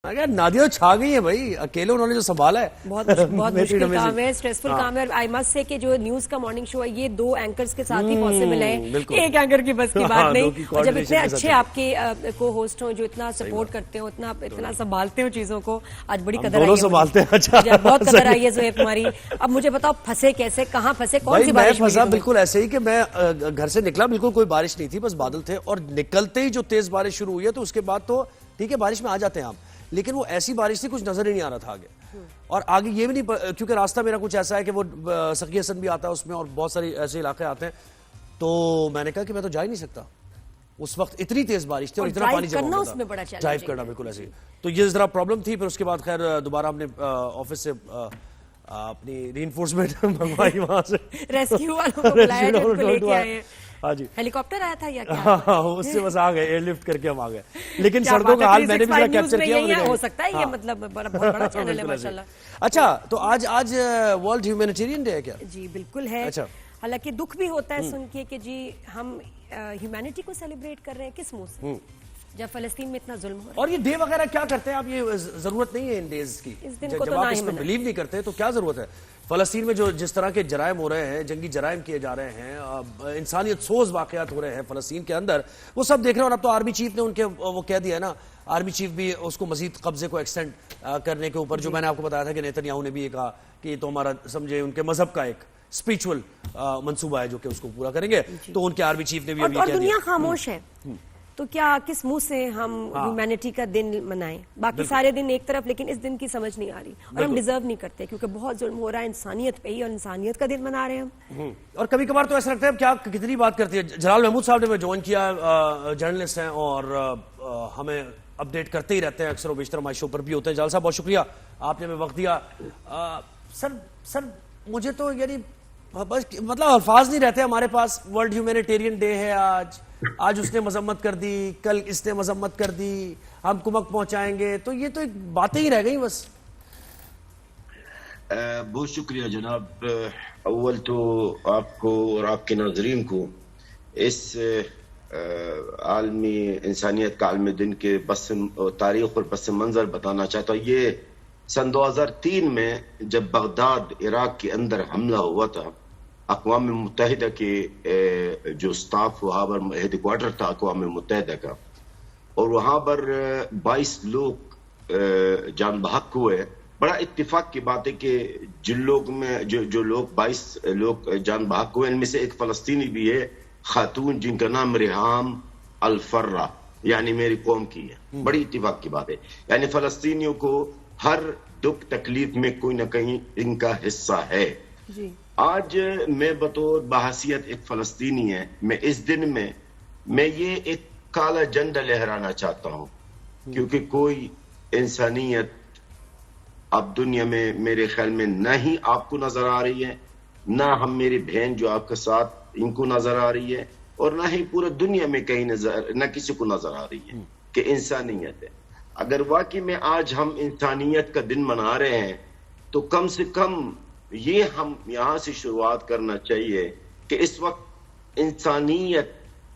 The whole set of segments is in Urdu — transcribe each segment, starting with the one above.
اگر نادیہ چھا گئی ہے بھائی، اکیلے انہوں نے جو سنبھالا ہے بہت مشکل کام ہے، اسٹریسفل کام ہے. آئی مسٹ سے کہ جو نیوز کا مارننگ شو ہے یہ دو اینکرز کے ساتھ ہی پاسبل ہے، ایک اینکر کی بس کی بات نہیں. اور جب اتنے اچھے آپ کے کو ہوسٹ ہوں جو اتنا سپورٹ کرتے ہوں، اتنا سنبھالتے ہوں چیزوں کو، آج بڑی قدر آئی ہے، بہت قدر آئی ہے زہیب تمہاری. اب مجھے بتاؤ پھنسے کیسے، کہاں پھنسے، کون سی بارش؟ میں پھنسا بالکل ایسے ہی کہ میں گھر سے نکلا، بالکل کوئی بارش نہیں تھی، بس بادل تھے، اور نکلتے ہی جو تیز بارش شروع ہوئی ہے تو اس کے بعد تو ٹھیک ہے بارش میں آ جاتے ہیں ہم، لیکن وہ ایسی بارش تھی کچھ نظر ہی نہیں آ رہا تھا آگے. اور آگے یہ بھی نہیں، کیونکہ راستہ میرا کچھ ایسا ہے کہ وہ سخی حسن بھی آتا ہے اس میں، اور بہت سارے ایسے علاقے آتے ہیں، تو میں نے کہا کہ میں تو جا ہی نہیں سکتا. اس وقت اتنی تیز بارش تھی اور اتنا پانی جمع ہوتا تھا، ڈرائیو کرنا بالکل ایسے ہی. تو یہ ذرا پرابلم تھی. پھر اس کے بعد خیر دوبارہ ہم نے آفس سے اپنی ری انفورسمنٹ منگوائی، وہاں سے ریسکیو والوں کو بلایا جن کو لے کے آئے ہیں. ہاں جی، ہیلی کاپٹر آیا تھا یا کیا؟ اس سے بس آ گئے، ایئر لفٹ کر کے ہم آ گئے. لیکن سڑکوں کا حال میں نے بھی ذرا کیپچر کیا. ہو سکتا ہے یہ مطلب بہت بڑا چینل ہے ماشاءاللہ. اچھا، تو آج ورلڈ ہیومینیٹیرین ڈے ہے کیا؟ جی بالکل ہے. حالانکہ دکھ بھی ہوتا ہے سن کے کہ جی ہم ہیومینٹی کو سیلیبریٹ کر رہے ہیں کس منہ سے، جب فلسطین میں اتنا ظلم ہو رہا ہے. اور یہ ڈے وغیرہ کیا کرتے ہیں آپ؟ یہ ضرورت نہیں ہے ان ڈیز کی، جب آپ اس میں بلیو نہیں کرتے تو کیا ضرورت ہے؟ فلسطین میں جو جس طرح کے جرائم ہو رہے ہیں، جنگی جرائم کیے جا رہے ہیں، انسانیت سوز واقعات ہو رہے ہیں فلسطین کے اندر، وہ سب دیکھ رہے ہیں. اور اب تو آرمی چیف نے ان کے وہ کہہ دیا ہے نا، آرمی چیف بھی اس کو مزید قبضے کو ایکسٹینڈ کرنے کے اوپر، جو میں نے آپ کو بتایا تھا کہ نیتن یاہو نے بھی یہ کہا کہ یہ تو ہمارا سمجھے ان کے مذہب کا ایک اسپریچول منصوبہ ہے جو کہ اس کو پورا کریں گے. تو ان کے آرمی چیف نے بھی ابھی کہہ دیا. اور دنیا خاموش ہے، تو کیا کس منہ سے ہم ہیومینٹی کا دن منائیں؟ باقی سارے دن ایک طرف، لیکن اس دن کی سمجھ نہیں آ رہی، اور ہم ڈیزرو نہیں کرتے کیونکہ بہت ظلم ہو رہا ہے انسانیت پہ ہی، اور انسانیت کا دن منا رہے ہیں ہم. اور کبھی کبھار تو ایسا لگتا ہے کیا کتنی بات کرتی ہے. جلال محمود صاحب نے ہمیں جوائن کیا، جرنلسٹ ہیں اور ہمیں اپڈیٹ کرتے ہی رہتے ہیں، اکثر و بیشتر ہمارے شو پر بھی ہوتے ہیں. جلال صاحب بہت شکریہ، آپ نے ہمیں وقت دیا. سر مجھے تو یعنی بس مطلب الفاظ نہیں رہتے ہمارے پاس. ورلڈ ہیومینیٹیرین ڈے ہے آج اس نے مذمت کر دی، کل اس نے مذمت کر دی، ہم کمک پہنچائیں گے، تو یہ تو ایک باتیں ہی رہ گئی بس. بہت شکریہ جناب. اول تو آپ کو اور آپ کے ناظرین کو اس عالمی انسانیت کا عالمی دن کے تاریخ اور پس منظر بتانا چاہتا ہوں. یہ سن 2003 میں جب بغداد عراق کے اندر حملہ ہوا تھا، اقوام متحدہ کے جو سٹاف وہاں پر ہیڈ کوارٹر تھا اقوام متحدہ کا، اور وہاں پر 22 لوگ جان بحق ہوئے. بڑا اتفاق کی بات ہے کہ جن لوگ میں جو لوگ 22 لوگ جان بحق ہوئے، ان میں سے ایک فلسطینی بھی ہے، خاتون، جن کا نام ریحام الفرہ، یعنی میری قوم کی ہے. بڑی اتفاق کی بات ہے. یعنی فلسطینیوں کو ہر دکھ تکلیف میں کوئی نہ کہیں ان کا حصہ ہے. آج میں بطور بحیثیت ایک فلسطینی ہے، میں اس دن میں یہ ایک کالا جھنڈا لہرانا چاہتا ہوں، کیونکہ کوئی انسانیت اب دنیا میں میرے خیال میں نہ ہی آپ کو نظر آ رہی ہے، نہ ہم میری بہن جو آپ کے ساتھ ان کو نظر آ رہی ہے، اور نہ ہی پورے دنیا میں کہیں نہ کسی کو نظر آ رہی ہے کہ انسانیت ہے. اگر واقعی میں آج ہم انسانیت کا دن منا رہے ہیں تو کم سے کم یہ ہم یہاں سے شروعات کرنا چاہیے کہ اس وقت انسانیت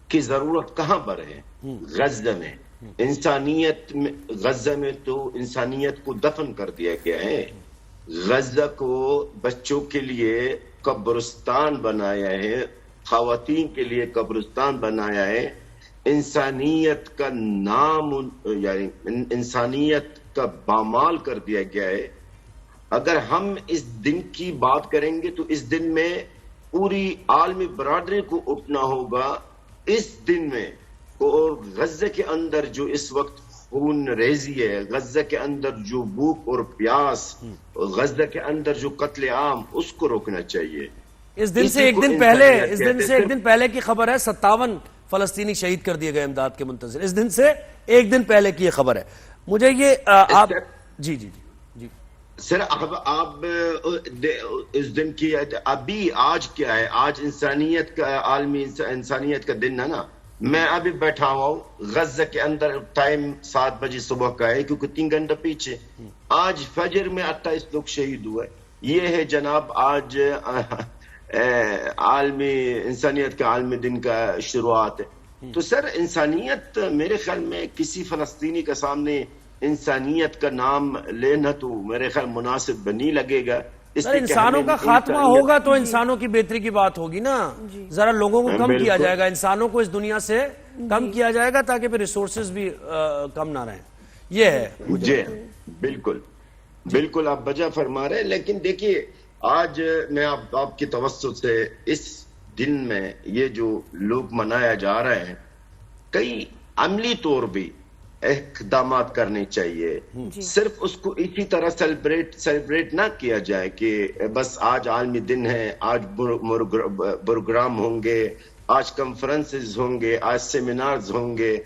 کی ضرورت کہاں پر ہے؟ غزہ میں. انسانیت میں غزہ میں تو انسانیت کو دفن کر دیا گیا ہے. غزہ کو بچوں کے لیے قبرستان بنایا ہے، خواتین کے لیے قبرستان بنایا ہے. انسانیت کا نام یعنی انسانیت کا پامال کر دیا گیا ہے. اگر ہم اس دن کی بات کریں گے تو اس دن میں پوری عالمی برادری کو اٹھنا ہوگا. اس دن میں اور غزہ کے اندر جو اس وقت خون ریزی ہے، غزہ کے اندر جو بھوک اور پیاس، غزہ کے اندر جو قتل عام، اس کو روکنا چاہیے. اس دن سے ایک دن پہلے کی خبر ہے، 57 فلسطینی شہید کر دیے گئے امداد کے منتظر. اس دن سے ایک دن پہلے کی یہ خبر ہے. مجھے یہ آپ جی سر آپ اس دن کی ابھی آج کیا ہے؟ آج انسانیت کا عالمی انسانیت کا دن ہے نا. میں ابھی بیٹھا ہوا ہوں غزہ کے اندر، ٹائم 7 بجے صبح کا ہے کیونکہ 3 گھنٹہ پیچھے. آج فجر میں 28 لوگ شہید ہوئے. یہ ہے جناب آج عالمی انسانیت کا عالمی دن کا شروعات ہے. تو سر انسانیت میرے خیال میں کسی فلسطینی کے سامنے انسانیت کا نام لینا تو میرے خیال مناسب نہیں لگے گا. انسانوں کا خاتمہ ہوگا تو انسانوں کی بہتری کی بات ہوگی نا. ذرا لوگوں کو کم کیا جائے گا, انسانوں کو اس دنیا سے کم کیا جائے گا تاکہ پھر ریسورسز بھی کم نہ رہیں. یہ ہے. جی بالکل بالکل آپ بجا فرما رہے ہیں. لیکن دیکھیے آج میں آپ کی توسط سے اس دن میں یہ جو لوگ منایا جا رہے ہیں, کئی عملی طور بھی اقدامات کرنے چاہیے. صرف اس کو اسی طرح سیلیبریٹ نہ کیا جائے کہ بس آج عالمی دن ہے, آج پروگرام ہوں گے, آج کنفرنسز ہوں گے, آج سیمینارز ہوں گے,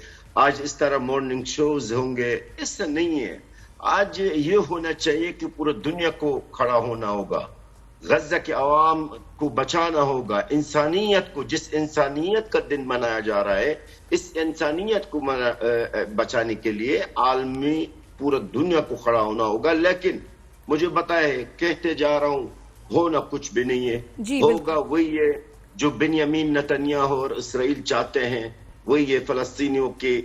آج اس طرح مارننگ شوز ہوں گے. اس سے نہیں ہے. آج یہ ہونا چاہیے کہ پورا دنیا کو کھڑا ہونا ہوگا, غزہ کے عوام کو بچانا ہوگا, انسانیت کو, جس انسانیت کا دن منایا جا رہا ہے, اس انسانیت کو بچانے کے لیے عالمی پورا دنیا کو کھڑا ہونا ہوگا. لیکن مجھے بتائے, کہتے جا رہا ہوں, ہونا کچھ بھی نہیں ہے. ہوگا وہی ہے جو بنیامین نتنیاہو اور اسرائیل چاہتے ہیں, وہی ہے فلسطینیوں کے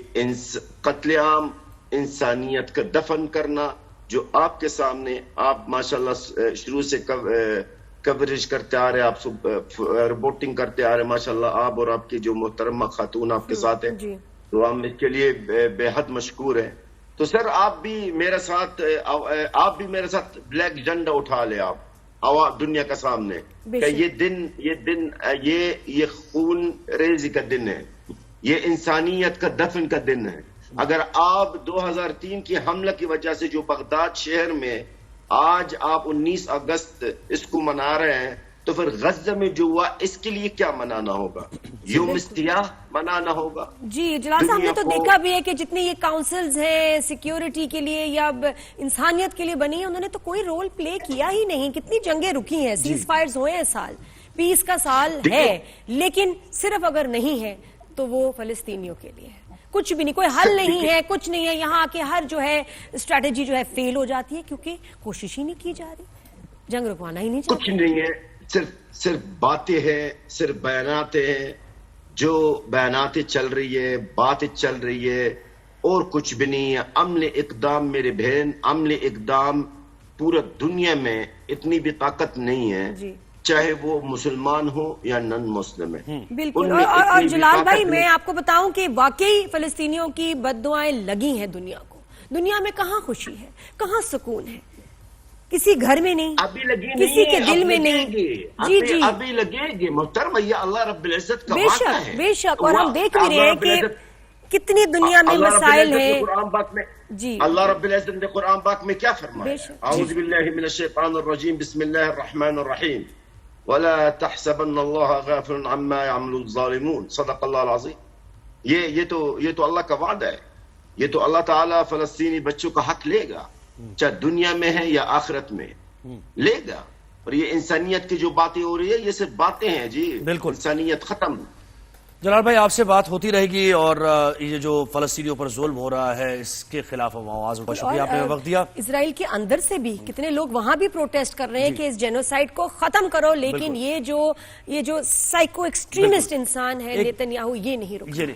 قتل عام, انسانیت کا دفن کرنا, جو آپ کے سامنے آپ ماشاءاللہ شروع سے کوریج کرتے آ رہے, آپ رپورٹنگ کرتے آ رہے ماشاءاللہ, آپ اور آپ کی جو محترمہ خاتون آپ کے ساتھ ہیں, تو ہم اس کے لیے بے حد مشکور ہیں. تو سر آپ بھی میرے ساتھ بلیک جھنڈا اٹھا لے آپ دنیا کا سامنے, کہ یہ خون ریزی کا دن ہے, یہ انسانیت کا دفن کا دن ہے. اگر آپ 2003 کی حملہ کی وجہ سے جو بغداد شہر میں آج آپ 19 اگست اس کو منا رہے ہیں, تو پھر غزہ میں جو ہوا اس کے لیے کیا منانا ہوگا؟ یوم استیاح منانا ہوگا. جی جلال صاحب نے تو دیکھا بھی ہے کہ جتنی یہ کاؤنسلز ہیں سیکیورٹی کے لیے یا انسانیت کے لیے بنی ہیں, انہوں نے تو کوئی رول پلے کیا ہی نہیں. کتنی جنگیں رکی ہیں, سیز فائرز ہوئے ہیں, سال پیس کا سال ہے, لیکن صرف اگر نہیں ہے تو وہ فلسطینیوں کے لیے ہے, کچھ بھی نہیں, کوئی حل نہیں ہے, کچھ نہیں ہے. یہاں کے ہر جو ہے اسٹریٹجی جو ہے فیل ہو جاتی ہے, کیونکہ کوشش ہی نہیں کی جا رہی, جنگ رکوانا ہی نہیں چاہتے. کچھ نہیں ہے, صرف باتیں ہیں, صرف بیانات ہیں, جو بیاناتیں چل رہی ہے, باتیں چل رہی ہے, اور کچھ بھی نہیں ہے. عمل اقدام میرے بہن, عمل اقدام پورا دنیا میں اتنی بھی طاقت نہیں ہے, چاہے وہ مسلمان ہو یا نن مسلم ہے. بالکل. اور جلال بھائی میں آپ کو بتاؤں کہ واقعی فلسطینیوں کی بد دعائیں لگی ہیں دنیا کو. دنیا میں کہاں خوشی ہے, کہاں سکون ہے, کسی گھر میں نہیں, کسی کے دل میں نہیں. جی ابھی لگے گی محترم, یہ اللہ رب العزت کا بے وعدہ ہے. شک بے شک. اور ہم دیکھ بھی رہے ہیں کہ کتنی دنیا میں مسائل ہیں. جی اللہ رب العزت نے قرآن پاک میں کیا فرمایا؟ اعوذ باللہ من الشیطان الرجیم, بسم اللہ الرحمن الرحیم, ولا تحسبن اللہ غافل عما يعمل الظالمون, صدق اللہ العظیم. یہ تو اللہ کا وعدہ ہے. یہ تو اللہ تعالیٰ فلسطینی بچوں کا حق لے گا, چاہے دنیا میں ہے یا آخرت میں لے گا. اور یہ انسانیت کی جو باتیں ہو رہی ہے, یہ صرف باتیں ہیں جی, بالکل انسانیت ختم. جلال بھائی آپ سے بات ہوتی رہے گی, اور یہ جو فلسطینیوں پر ظلم ہو رہا ہے اس کے خلاف ہم آواز اٹھا. شکریہ آپ نے وقت دیا. اسرائیل کے اندر سے بھی کتنے لوگ وہاں بھی پروٹیسٹ کر رہے ہیں کہ اس جینوسائیڈ کو ختم کرو, لیکن یہ جو سائیکو ایکسٹریمسٹ انسان ہے نیتنیاہو, یہ نہیں رکا.